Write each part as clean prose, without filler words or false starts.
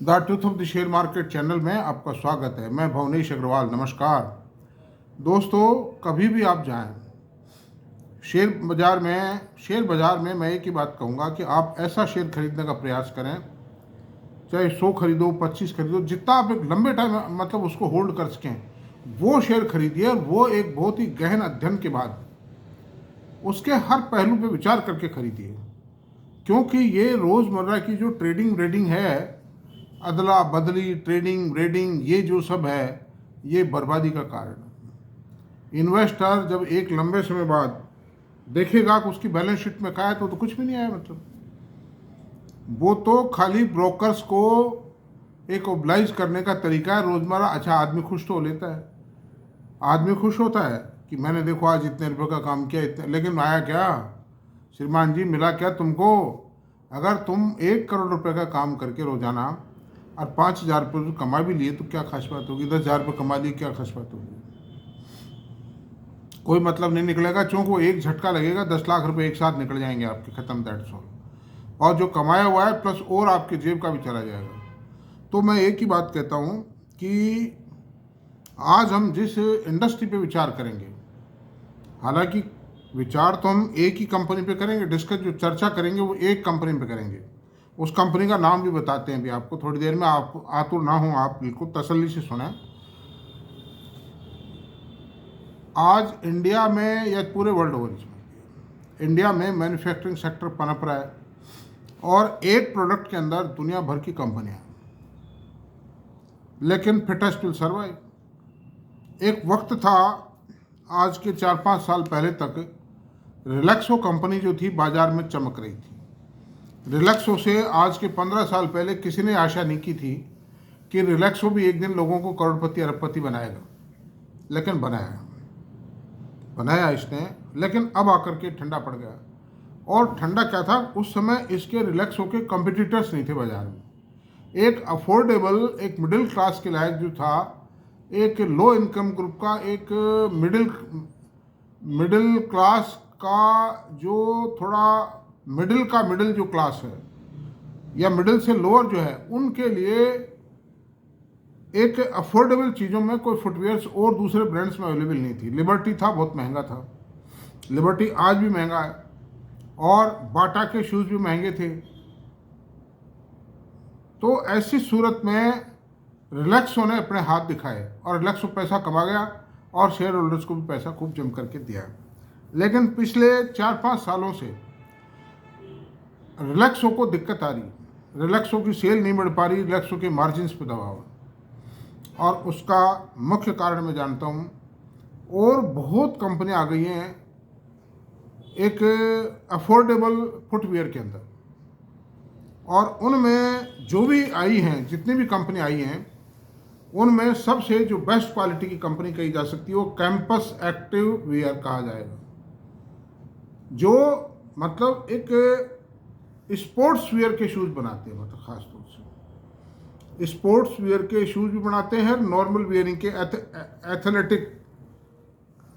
The truth of the share market channel में आपका स्वागत है। मैं भवनेश अग्रवाल। नमस्कार दोस्तों, कभी भी आप जाएं शेयर बाजार में मैं एक ही बात कहूँगा कि आप ऐसा शेयर खरीदने का प्रयास करें, चाहे 100 खरीदो, 25 खरीदो, जितना आप एक लंबे टाइम मतलब उसको होल्ड कर सकें वो शेयर खरीदिए। और वो एक बहुत ही गहन अध्ययन के बाद उसके हर पहलू पे विचार करके खरीदिए, क्योंकि ये रोज़मर्रा की जो ट्रेडिंग रेडिंग है, अदला बदली ट्रेडिंग रेडिंग, ये जो सब है, ये बर्बादी का कारण है। इन्वेस्टर जब एक लंबे समय बाद देखेगा कि उसकी बैलेंस शीट में क्या है तो कुछ भी नहीं आया, मतलब वो तो खाली ब्रोकर्स को एक ओब्लाइज करने का तरीका है रोज़मर्रा। अच्छा, आदमी खुश तो लेता है, आदमी खुश होता है कि मैंने देखो आज इतने रुपये का काम किया, इतने, लेकिन आया क्या श्रीमान जी, मिला क्या तुमको? अगर तुम 1 करोड़ रुपए का काम करके रोजाना और 5,000 रुपये कमा भी लिए तो क्या खास बात होगी? 10,000 रुपये कमा लिए, क्या खास बात होगी? कोई मतलब नहीं निकलेगा, चूँकि वो एक झटका लगेगा, 10 लाख रुपए एक साथ निकल जाएंगे आपके, खत्म, दैट्स ऑल। और जो कमाया हुआ है प्लस और आपके जेब का भी चला जाएगा। तो मैं एक ही बात कहता हूँ कि आज हम जिस इंडस्ट्री पे विचार करेंगे, हालांकि विचार तो हम एक ही कंपनी पे करेंगे, डिस्कस जो चर्चा करेंगे वो एक कंपनी पे करेंगे। उस कंपनी का नाम भी बताते हैं अभी आपको थोड़ी देर में, आप आतुर ना हो, आप बिल्कुल तसल्ली से सुने। आज इंडिया में या पूरे वर्ल्ड ओवर में इंडिया में मैन्युफैक्चरिंग सेक्टर पनप रहा है और एक प्रोडक्ट के अंदर दुनिया भर की कंपनियां, लेकिन फिटेस्ट विल सर्वाइव। एक वक्त था, आज के 4-5 साल पहले तक रिलैक्सो कंपनी जो थी बाजार में चमक रही थी। रिलैक्सो से आज के 15 साल पहले किसी ने आशा नहीं की थी कि रिलैक्सो भी एक दिन लोगों को करोड़पति अरबपति बनाएगा, लेकिन बनाया इसने। लेकिन अब आकर के ठंडा पड़ गया। और ठंडा क्या था, उस समय इसके रिलैक्सो के कंपटीटर्स नहीं थे बाजार में। एक अफोर्डेबल, एक मिडिल क्लास के लायक जो था, एक लो इनकम ग्रुप का, एक मिडिल क्लास का, जो थोड़ा मिडिल जो क्लास है या मिडिल से लोअर जो है, उनके लिए एक अफोर्डेबल चीज़ों में कोई फुटवेयर्स और दूसरे ब्रांड्स में अवेलेबल नहीं थी। लिबर्टी था, बहुत महंगा था, लिबर्टी आज भी महंगा है, और बाटा के शूज़ भी महंगे थे। तो ऐसी सूरत में रिलैक्सो ने अपने हाथ दिखाए और रिलैक्सो पैसा कमा गया और शेयर होल्डर्स को भी पैसा खूब जम करके दिया। लेकिन पिछले 4-5 सालों से रिलैक्सो को दिक्कत आ रही, रिलैक्सो की सेल नहीं बढ़ पा रही, रिलैक्सो के मार्जिन्स पे दबाव, और उसका मुख्य कारण मैं जानता हूँ। और बहुत कंपनियाँ आ गई हैं एक अफोर्डेबल फुटवियर के अंदर, और उनमें जो भी आई हैं, जितनी भी कंपनी आई हैं, उनमें सबसे जो बेस्ट क्वालिटी की कंपनी कही जा सकती है वो कैंपस एक्टिव वियर कहा जाएगा, जो मतलब एक स्पोर्ट्स वियर के शूज़ बनाते हैं, मतलब ख़ास तौर से स्पोर्ट्स वियर के शूज़ भी बनाते हैं, नॉर्मल वियरिंग के athletic,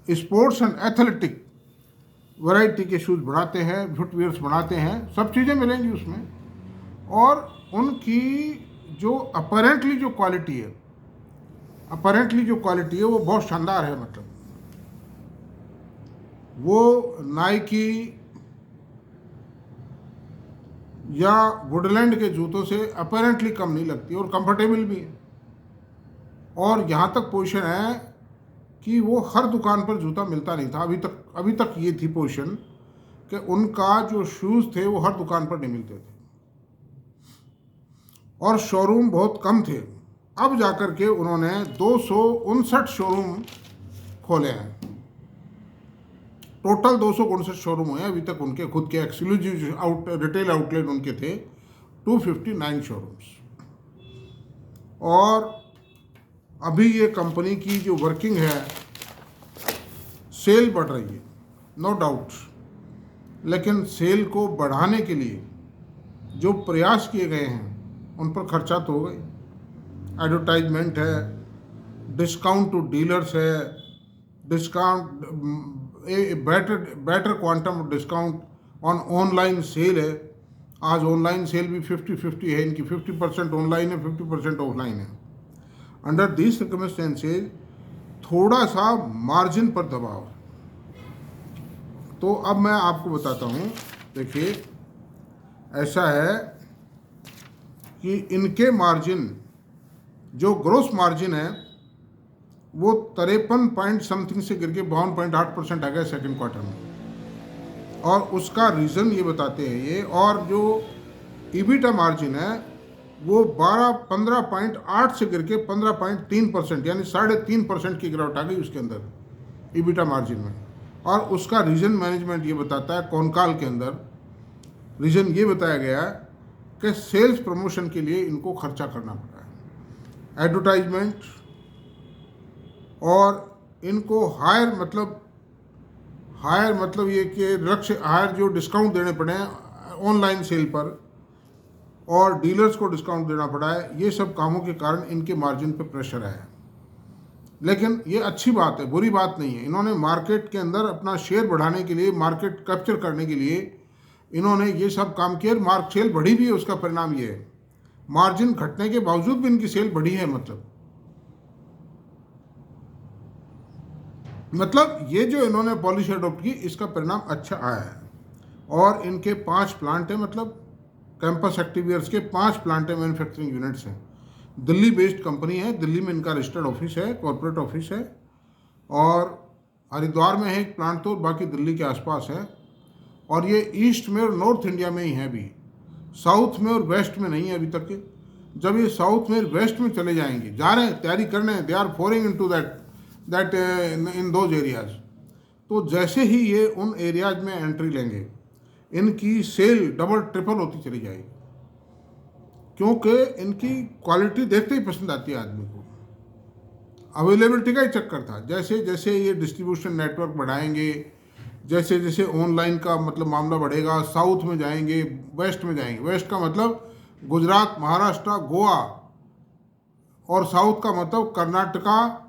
sports and athletic variety के शूज़ बनाते हैं, फुटवियर्स बनाते हैं, सब चीज़ें मिलेंगी उसमें। और उनकी जो अपरेंटली जो क्वालिटी है वो बहुत शानदार है। मतलब वो नाइकी या वुडलैंड के जूतों से अपरेंटली कम नहीं लगती और कंफर्टेबल भी है। और यहाँ तक पोजीशन है कि वो हर दुकान पर जूता मिलता नहीं था अभी तक ये थी पोजीशन कि उनका जो शूज़ थे वो हर दुकान पर नहीं मिलते थे और शोरूम बहुत कम थे। अब जाकर के उन्होंने 259 शोरूम खोले हैं। टोटल 259 शोरूम हुए अभी तक उनके खुद के एक्सक्लूसिव रिटेल आउटलेट उनके थे 259 शोरूम्स। और अभी ये कंपनी की जो वर्किंग है, सेल बढ़ रही है, नो डाउट, लेकिन सेल को बढ़ाने के लिए जो प्रयास किए गए हैं उन पर खर्चा तो हो गई। एडवर्टाइजमेंट है, डिस्काउंट टू डीलर्स है, discount, better quantum discount on online sale है, आज ऑनलाइन सेल भी 50-50 है इनकी, 50% ऑनलाइन है, 50% ऑफलाइन है। अंडर दिस सर्कमस्टेंसेज थोड़ा सा मार्जिन पर दबाव है। तो अब मैं आपको बताता हूँ, देखिए ऐसा है कि इनके मार्जिन, जो ग्रोस मार्जिन है वो 53 पॉइंट समथिंग से गिर के 52.8% आ गया सेकेंड क्वार्टर में, और उसका रीज़न ये बताते हैं ये। और जो ईबिटा मार्जिन है वो 15.8 से गिर के 15.3%, यानी 3.5% की गिरावट आ गई उसके अंदर ईबिटा मार्जिन में। और उसका रीज़न मैनेजमेंट ये बताता है, कॉनकाल के अंदर रीज़न ये बताया गया है कि सेल्स प्रमोशन के लिए इनको खर्चा करना पड़ा है, एडवर्टाइजमेंट, और इनको हायर मतलब ये कि हायर जो डिस्काउंट देने पड़े हैं ऑनलाइन सेल पर, और डीलर्स को डिस्काउंट देना पड़ा है। ये सब कामों के कारण इनके मार्जिन पे प्रेशर आया है। लेकिन ये अच्छी बात है, बुरी बात नहीं है। इन्होंने मार्केट के अंदर अपना शेयर बढ़ाने के लिए, मार्केट कैप्चर करने के लिए इन्होंने ये सब काम किया। सेल बढ़ी भी है, उसका परिणाम ये है मार्जिन घटने के बावजूद भी इनकी सेल बढ़ी है। मतलब ये जो इन्होंने पॉलिसी अडॉप्ट की, इसका परिणाम अच्छा आया है। और इनके 5 प्लांट है, मतलब कैंपस एक्टिवियर्स के 5 प्लांट है, मैन्युफैक्चरिंग यूनिट्स हैं। दिल्ली बेस्ड कंपनी है, दिल्ली में इनका रजिस्टर्ड ऑफिस है, कॉर्पोरेट ऑफिस है। और हरिद्वार में है एक प्लांट, तो बाकी दिल्ली के आसपास है। और ये ईस्ट में और नॉर्थ इंडिया में ही है, अभी साउथ में और वेस्ट में नहीं है अभी तक। जब ये साउथ में और वेस्ट में चले जाएंगे, जा रहे हैं, तैयारी कर रहे हैं, they are pouring into that in those areas. तो जैसे ही ये उन एरियाज में एंट्री लेंगे, इनकी सेल डबल ट्रिपल होती चली जाएगी, क्योंकि इनकी क्वालिटी देखते ही पसंद आती है आदमी को। अवेलेबिलिटी का ही चक्कर था। जैसे जैसे ये डिस्ट्रीब्यूशन नेटवर्क बढ़ाएंगे, जैसे जैसे ऑनलाइन का मतलब मामला बढ़ेगा, साउथ में जाएंगे, वेस्ट में जाएंगे। वेस्ट का मतलब गुजरात, महाराष्ट्र, गोवा, और साउथ का मतलब कर्नाटका,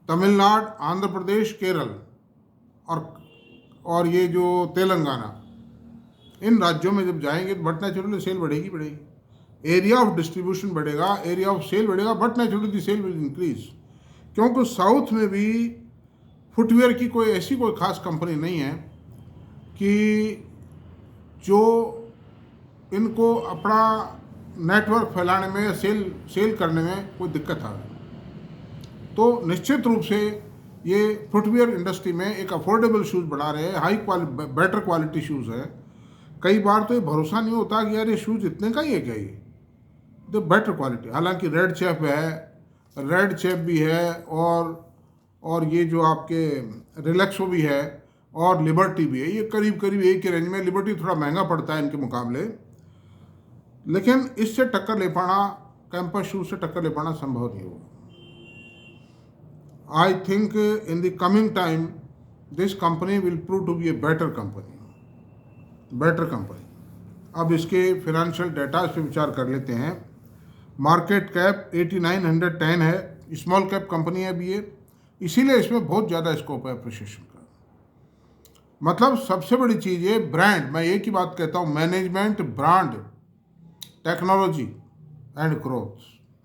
तमिलनाडु, आंध्र प्रदेश, केरल और ये जो तेलंगाना, इन राज्यों में जब जाएंगे तो बट नेचुरली सेल बढ़ेगी। एरिया ऑफ डिस्ट्रीब्यूशन बढ़ेगा, एरिया ऑफ सेल बढ़ेगा, but naturally the sale will increase. क्योंकि साउथ में भी फुटवेयर की कोई खास कंपनी नहीं है कि जो इनको अपना नेटवर्क फैलाने में, सेल करने में कोई दिक्कत आए। तो निश्चित रूप से ये फुटवेयर इंडस्ट्री में एक अफोर्डेबल शूज़ बना रहे हैं, बेटर क्वालिटी शूज़ है। कई बार तो ये भरोसा नहीं होता कि यार ये शूज़ इतने का ही है क्या, ये तो बेटर क्वालिटी। हालांकि रेड चेप भी है, और ये जो आपके रिलैक्सो भी है, और लिबर्टी भी है। ये करीब करीब एक ही रेंज में। लिबर्टी थोड़ा महंगा पड़ता है इनके मुकाबले, लेकिन इससे टक्कर ले पाना, कैंपस शूज़ से टक्कर ले पाना संभव नहीं होगा। I think in the coming time this company will prove to be a better company. अब इसके फिनेंशियल डाटा पे विचार कर लेते हैं। मार्केट कैप 8910 है, स्मॉल कैप कंपनी है अभी ये, इसीलिए इसमें बहुत ज़्यादा स्कोप है अप्रिशिएशन का। मतलब सबसे बड़ी चीज़ है ब्रांड। मैं एक ही बात कहता हूँ, management, brand, technology and growth.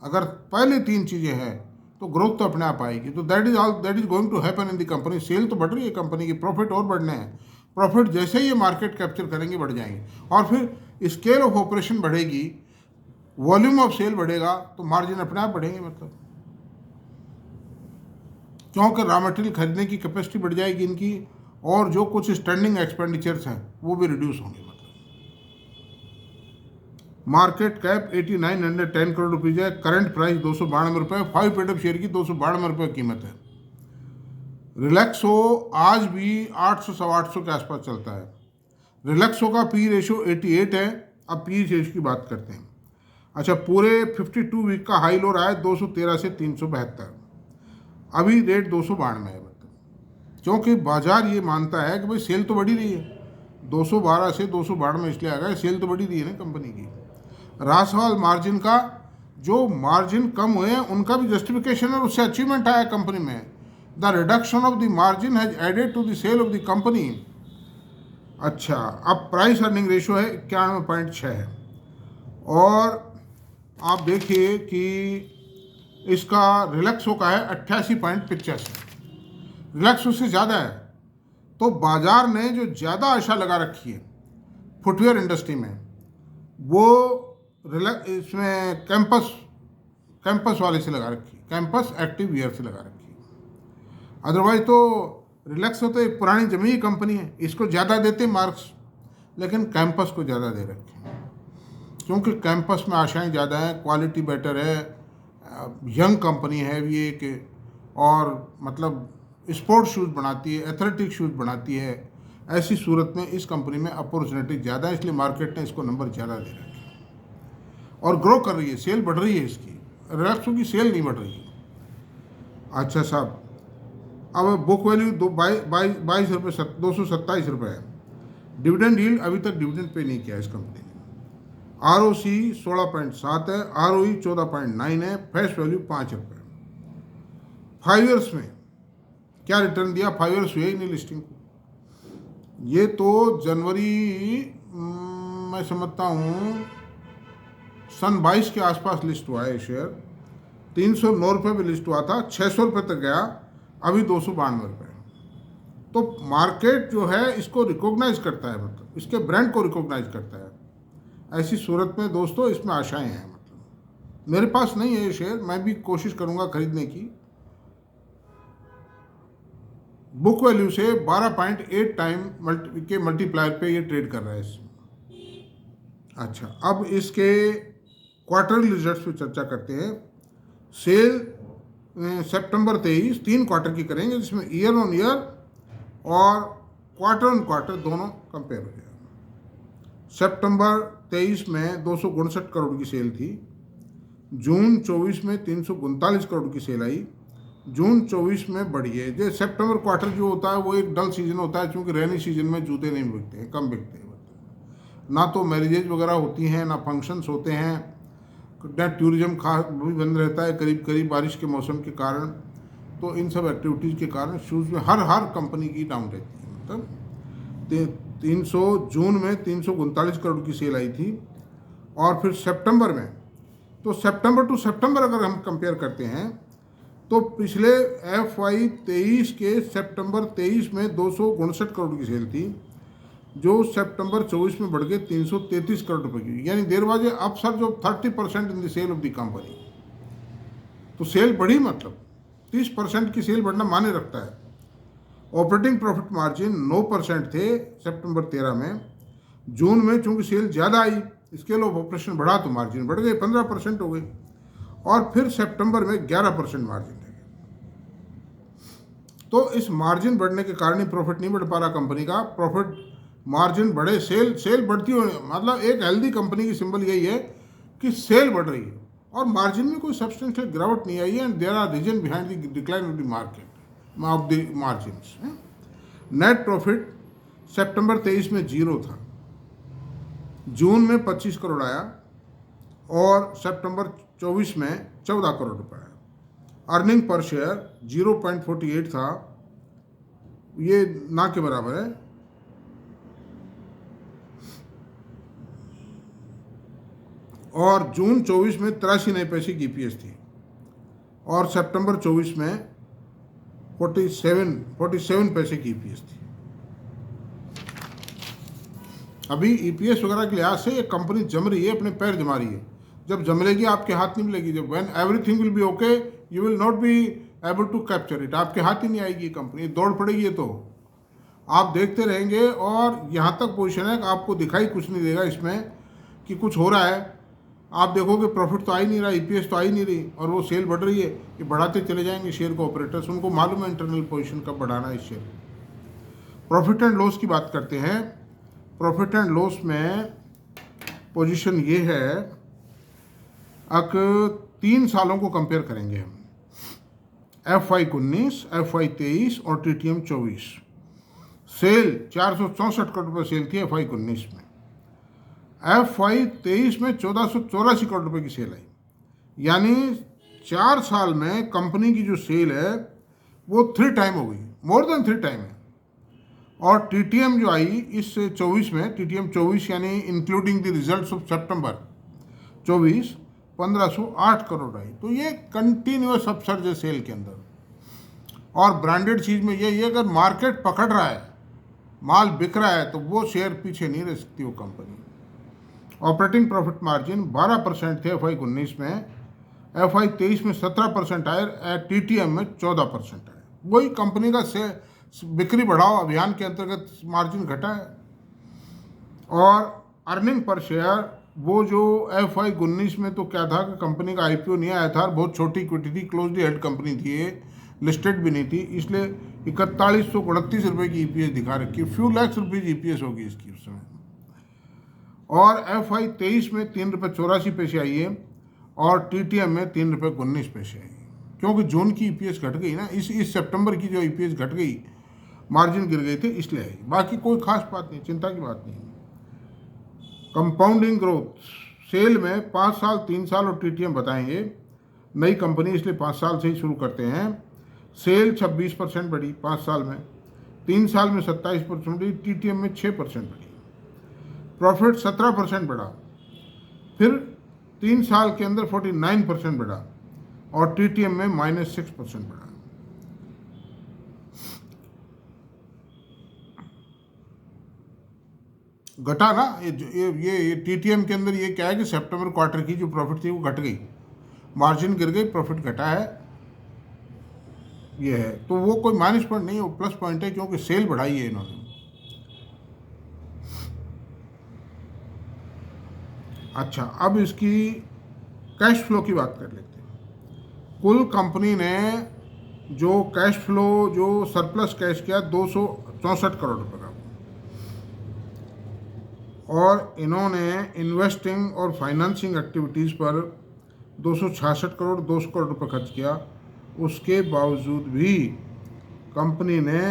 अगर पहले 3 चीज़ें हैं तो ग्रोथ तो अपने आप आएगी। तो that is going to happen in the company. Sale तो बढ़ रही है कंपनी की, प्रॉफिट और बढ़ने हैं। प्रॉफिट जैसे ही ये मार्केट कैप्चर करेंगे बढ़ जाएंगे, और फिर स्केल ऑफ ऑपरेशन बढ़ेगी, वॉल्यूम ऑफ सेल बढ़ेगा, तो मार्जिन अपने आप बढ़ेंगे। मतलब क्योंकि रॉ मटेरियल खरीदने की कैपेसिटी बढ़ जाएगी इनकी, और जो कुछ स्टैंडिंग एक्सपेंडिचर्स हैं वो भी रिड्यूस होंगे। मार्केट कैप 8910 करोड़ रुपीज़ है, करंट प्राइस 292 रुपये, 5 पेड शेयर की 292 रुपये कीमत है। रिलैक्सो आज भी 800-850 के आसपास चलता है। रिलैक्सो का पी रेशो 88 है। अब पी रेशो की बात करते हैं। अच्छा, पूरे 52 वीक का हाई लो रहा है 213 से 372, अभी रेट 292 है। मतलब क्योंकि बाजार ये मानता है कि भाई सेल तो बढ़ी रही है, 212 से 292 इसलिए आ गया, सेल तो बढ़ी रही है ना कंपनी की। रासवाल मार्जिन का, जो मार्जिन कम हुए हैं उनका भी जस्टिफिकेशन है, उससे अचीवमेंट आया कंपनी में। The reduction of the margin has added to the sale of the company अच्छा, अब प्राइस अर्निंग रेशियो है 91.6 है। और आप देखिए कि इसका रिलैक्सो का है 88.85, रिलैक्सो से ज़्यादा है। तो बाजार ने जो ज़्यादा आशा लगा रखी है फुटवेयर इंडस्ट्री में, वो इसमें कैंपस वाले से लगा रखी है, कैंपस एक्टिव वियर से लगा रखी है। अदरवाइज तो रिलैक्सो तो एक पुरानी जमी कंपनी है, इसको ज़्यादा देते मार्क्स, लेकिन कैंपस को ज़्यादा दे रखे हैं क्योंकि कैंपस में आशाएं ज़्यादा हैं, क्वालिटी बेटर है, यंग कंपनी है भी एक, और मतलब स्पोर्ट्स शूज़ बनाती है, एथलेटिक शूज़ बनाती है। ऐसी सूरत में इस कंपनी में अपॉर्चुनिटी ज़्यादा है, इसलिए मार्केट ने इसको नंबर ज़्यादा दे रखे हैं और ग्रो कर रही है, सेल बढ़ रही है इसकी। रिलैक्सो की सेल नहीं बढ़ रही है। अच्छा साहब, अब बुक वैल्यू 227 रुपये है। डिविडेंड यील्ड अभी तक डिविडेंड पे नहीं किया इस कंपनी ने। ROC 16.7 है, ROE 14.9 है, फेस वैल्यू 5 रुपये। 5 ईयर्स में क्या रिटर्न दिया? 5 ईयर्स हुए ही नहीं लिस्टिंग को। ये तो जनवरी मैं समझता हूँ सन 22 के आसपास लिस्ट हुआ है शेयर। 309 रुपये में लिस्ट हुआ था, 600 रुपये तक गया, अभी 292 रुपये। तो मार्केट जो है इसको रिकॉग्नाइज करता है, मतलब इसके ब्रांड को रिकॉग्नाइज करता है। ऐसी सूरत में दोस्तों इसमें आशाएं हैं। मतलब मेरे पास नहीं है ये शेयर, मैं भी कोशिश करूंगा खरीदने की। बुक वैल्यू से 12.8 टाइम के मल्टीप्लायर पे ये ट्रेड कर रहा है इसमें। अच्छा, अब इसके क्वार्टरली रिजल्ट्स पे चर्चा करते हैं। सेल सितंबर 23 3 क्वार्टर की करेंगे, जिसमें ईयर ऑन ईयर और क्वार्टर ऑन क्वार्टर दोनों कंपेयर हो जाएगा। सितंबर 23 में 259 करोड़ की सेल थी, जून 24 में 339 करोड़ की सेल आई, जून 24 में बढ़ी है। जो सितंबर क्वार्टर जो होता है वो एक डल सीजन होता है, क्योंकि रेनी सीजन में जूते नहीं बिकते हैं, कम बिकते हैं। ना तो मैरिजेज वगैरह होती हैं, ना फंक्शंस होते हैं, ना टूरिज्म खास भी बंद रहता है करीब करीब बारिश के मौसम के कारण। तो इन सब एक्टिविटीज़ के कारण शूज़ में हर कंपनी की डाउन रहती है। मतलब 300 जून में 339 करोड़ की सेल आई थी, और फिर सितंबर में, तो सितंबर टू सितंबर अगर हम कंपेयर करते हैं तो पिछले FY 23 के सितंबर 23 में 259 करोड़ की सेल थी, जो सितंबर 24 में बढ़ के 333 करोड़ रुपए की, यानी देर बाजे upsurge of 30% in the sale of the company. तो सेल बढ़ी, मतलब 30% की सेल बढ़ना माने रखता है। ऑपरेटिंग प्रॉफिट मार्जिन 9% थे सितंबर 13 में, जून में चूंकि सेल ज़्यादा आई, स्केल ऑफ ऑपरेशन बढ़ा तो मार्जिन बढ़ गए, 15% हो गई, और फिर सितंबर में 11% मार्जिन है। तो इस मार्जिन बढ़ने के कारण ही प्रॉफिट नहीं बढ़ पा रहा कंपनी का। प्रॉफिट मार्जिन बढ़े, सेल बढ़ती हो, मतलब एक हेल्दी कंपनी की सिंबल यही है कि सेल बढ़ रही है और मार्जिन में कोई सब्सटेंशियल गिरावट नहीं आई है। And there are reason behind the decline of the market of the margins. Net profit सितंबर 23 में 0 था, जून में 25 करोड़ आया, और सितंबर 24 में 14 करोड़ रुपये आया। अर्निंग पर शेयर 0.48 था, ये ना के बराबर है। और जून 24 में 83 नए पैसे की EPS थी, और सितंबर 24 में 47 पैसे की EPS थी। अभी EPS वगैरह के लिहाज से ये कंपनी जम रही है, अपने पैर जमा रही है। जब जमलेगी आपके हाथ नहीं मिलेगी। जब when everything will be okay you will not be able to capture it, आपके हाथ ही नहीं आएगी ये कंपनी, दौड़ पड़ेगी। तो आप देखते रहेंगे, और यहाँ तक पोजीशन है कि आपको दिखाई कुछ नहीं देगा इसमें कि कुछ हो रहा है। आप देखोगे प्रॉफिट तो आ ही नहीं रहा, EPS तो आ ही नहीं रही, और वो सेल बढ़ रही है। ये बढ़ाते चले जाएंगे शेयर को ऑपरेटर्स, उनको मालूम है इंटरनल पोजीशन कब बढ़ाना है इस शेयर। प्रॉफिट एंड लॉस की बात करते हैं। प्रॉफिट एंड लॉस में पोजीशन ये है, अब 3 सालों को कंपेयर करेंगे हम, FY 19, FY 23 और TTM 24। सेल 464 करोड़ रुपये सेल थी FY 19 में। FY 23 में 1484 करोड़ रुपए की सेल आई, यानी 4 साल में कंपनी की जो सेल है वो 3 टाइम हो गई, मोर देन 3 टाइम है। और टीटीएम जो आई इस 24 में, टीटीएम 24 यानी इंक्लूडिंग द रिजल्ट्स ऑफ सितंबर 24, 1508 करोड़ आई। तो ये कंटिन्यूस अपसर्ज है सेल के अंदर। और ब्रांडेड चीज़ में ये अगर मार्केट पकड़ रहा है, माल बिक रहा है, तो वो शेयर पीछे नहीं रह सकती वो कंपनी। ऑपरेटिंग प्रॉफिट मार्जिन 12% थे FY 19 में, FY 23 में 17% आए, टीटीएम में 14% आए। वही कंपनी का से बिक्री बढ़ाओ अभियान के अंतर्गत मार्जिन घटा है। और अर्निंग पर शेयर वो जो FY 19 में तो क्या था कि कंपनी का IPO नहीं आया था, बहुत छोटी इक्विटी थी, क्लोजली हेल्ड कंपनी थी, ये लिस्टेड भी नहीं थी, इसलिए 4139 रुपये की EPS दिखा रखी, फ्यू लैक्स रुपीज़ EPS होगी इसकी उस समय। और FY 23 में 3.84 रुपये आई है और TTM में 3.19 रुपये आई, क्योंकि जून की EPS घट गई ना, इस सितंबर की जो EPS घट गई, मार्जिन गिर गए थे, इसलिए आई। बाकी कोई खास बात नहीं, चिंता की बात नहीं। कंपाउंडिंग ग्रोथ सेल में 5 साल, 3 साल और TTM बताएंगे। नई कंपनी इसलिए 5 साल से ही शुरू करते हैं। सेल 26% बढ़ी 5 साल में, 3 साल में 27% बढ़ी, TTM में 6% बढ़ी। प्रॉफिट 17% बढ़ा, फिर 3 साल के अंदर 49% बढ़ा और TTM में -6% बढ़ा। घटा ना ये TTM के अंदर ये क्या है कि सितंबर क्वार्टर की जो प्रॉफिट थी वो घट गई, मार्जिन गिर गई, प्रॉफिट घटा है, ये है। तो वो कोई माइनस पॉइंट नहीं है, वो प्लस पॉइंट है, क्योंकि सेल बढ़ाई है इन्होंने। अच्छा, अब इसकी कैश फ्लो की बात कर लेते हैं। कुल कंपनी ने जो कैश फ्लो, जो सरप्लस कैश किया 264 करोड़ रुपए का, और इन्होंने इन्वेस्टिंग और फाइनेंसिंग एक्टिविटीज़ पर 266 करोड़ 200 करोड़ रुपए खर्च किया। उसके बावजूद भी कंपनी ने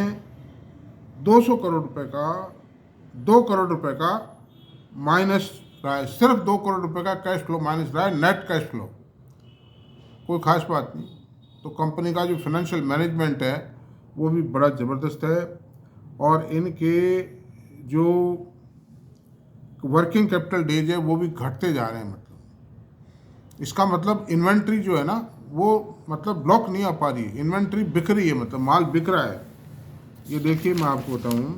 200 करोड़ रुपए का, 2 करोड़ रुपए का माइनस रहा है, सिर्फ 2 करोड़ रुपए का कैश फ्लो माइनस रहा है, नेट कैश फ्लो, कोई खास बात नहीं। तो कंपनी का जो फाइनेंशियल मैनेजमेंट है वो भी बड़ा ज़बरदस्त है। और इनके जो वर्किंग कैपिटल डेज है वो भी घटते जा रहे हैं। मतलब इसका मतलब इन्वेंट्री जो है ना, वो मतलब ब्लॉक नहीं आ पा रही है, इन्वेंट्री बिक रही है, मतलब माल बिक रहा है। ये देखिए मैं आपको बताऊं,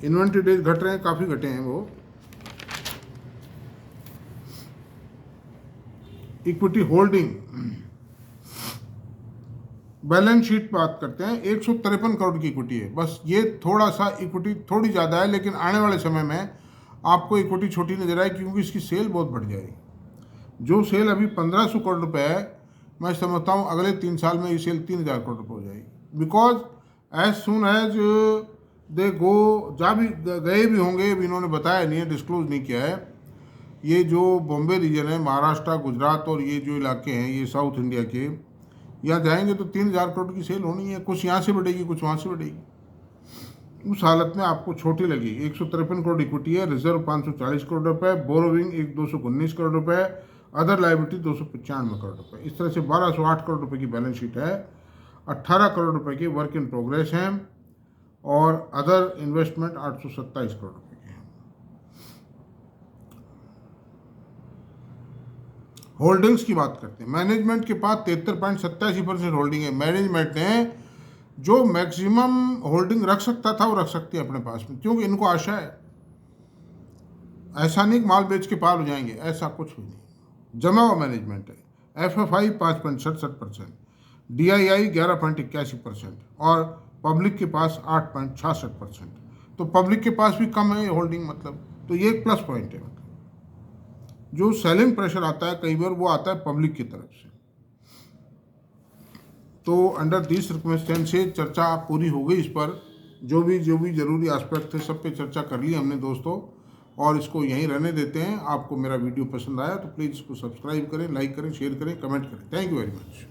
इन्वेंट्री डेज घट रहे हैं, काफ़ी घटे हैं वो। इक्विटी होल्डिंग, बैलेंस शीट बात करते हैं, 153 करोड़ की इक्विटी है। बस ये थोड़ा सा इक्विटी थोड़ी ज़्यादा है, लेकिन आने वाले समय में आपको इक्विटी छोटी नजर आएगी, क्योंकि इसकी सेल बहुत बढ़ जाएगी। जो सेल अभी 1500 करोड़ रुपए है, मैं समझता हूँ अगले 3 साल में ये सेल 3000 करोड़ रुपये हो जाएगी। Because as soon as they go, जा भी गए भी होंगे, अभी इन्होंने बताया नहीं है, डिस्क्लोज नहीं किया है। ये जो बॉम्बे रीजन है, महाराष्ट्र, गुजरात और ये जो इलाके हैं, ये साउथ इंडिया के, यहाँ जाएंगे तो 3000 करोड़ की सेल होनी है। कुछ यहाँ से बढ़ेगी, कुछ वहाँ से बढ़ेगी। उस हालत में आपको छोटी लगी। 153 करोड़ इक्विटी है, रिजर्व 540 करोड़ रुपए, बोरोविंग 219 करोड़ रुपए, अदर लाइबिलिटी 295 करोड़ रुपए। इस तरह से 1208 करोड़ रुपए की बैलेंस शीट है। 18 करोड़ रुपए की वर्क इन प्रोग्रेस हैं और अदर इन्वेस्टमेंट 827 करोड़ रुपए के हैं। होल्डिंग्स की बात करते हैं। मैनेजमेंट के पास 73.87% होल्डिंग है। मैनेजमेंट ने जो मैक्सिमम होल्डिंग रख सकता था वो रख सकती है अपने पास में, क्योंकि इनको आशा है, ऐसा नहीं कि माल बेच के पार हो जाएंगे, ऐसा कुछ भी नहीं। जमा हुआ मैनेजमेंट है। FFI 5.67%, DII 11.81% और पब्लिक के पास 8.66%। तो पब्लिक के पास भी कम है होल्डिंग, मतलब तो ये एक प्लस पॉइंट है। मतलब जो सेलिंग प्रेशर आता है कई बार वो आता है पब्लिक की तरफ से। तो अंडर दिस सर्कमस्टेंसेस चर्चा पूरी हो गई इस पर। जो भी जरूरी एस्पेक्ट थे सब पे चर्चा कर ली हमने दोस्तों, और इसको यहीं रहने देते हैं। आपको मेरा वीडियो पसंद आया तो प्लीज़ इसको सब्सक्राइब करें, लाइक करें, शेयर करें, कमेंट करें। Thank you very much.